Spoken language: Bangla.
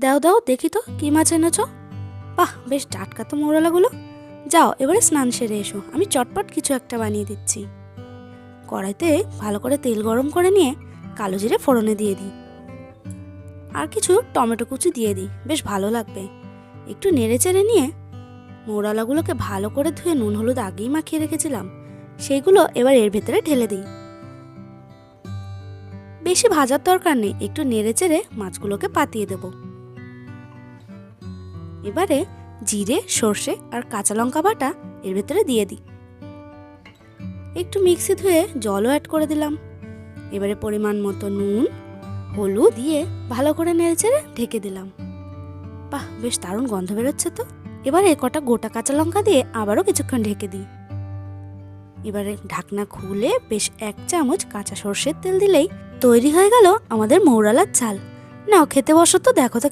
দাও দাও দেখি তো কি মাছ এনেছো। বাহ, বেশ টাটকা তো মৌরলাগুলো। যাও এবারে স্নান সেরে এসো, আমি চটপট কিছু একটা বানিয়ে দিচ্ছি। কড়াইতে ভালো করে তেল গরম করে নিয়ে কালো জিরে ফোড়নে দিয়ে দিই, আর কিছু টমেটো কুচি দিয়ে দিই, বেশ ভালো লাগবে। একটু নেড়ে চেড়ে নিয়ে মৌরলাগুলোকে ভালো করে ধুয়ে নুন হলুদ আগেই মাখিয়ে রেখেছিলাম, সেইগুলো এবার এর ভেতরে ঢেলে দিই। বেশি ভাজার দরকার নেই, একটু নেড়ে চেড়ে মাছগুলোকে পাতিয়ে দেব। এবারে জিরে, সর্ষে আর কাঁচা লঙ্কা বাটা এর ভেতরে দিয়ে দিই। একটু মিক্সি ধুয়ে জলও অ্যাড করে দিলাম। এবারে পরিমাণ মতো নুন, হলুদ দিয়ে ভালো করে নেড়েচেড়ে ঢেকে দিলাম। বাহ, বেশ দারুণ গন্ধ বেরোচ্ছে তো। এবারে কটা গোটা কাঁচা লঙ্কা দিয়ে আবারও কিছুক্ষণ ঢেকে দিই। এবারে ঢাকনা খুলে বেশ 1 চামচ কাঁচা সর্ষের তেল দিলেই তৈরি হয়ে গেল আমাদের মৌরলার ঝাল। নাও খেতে বসো তো, দেখো তো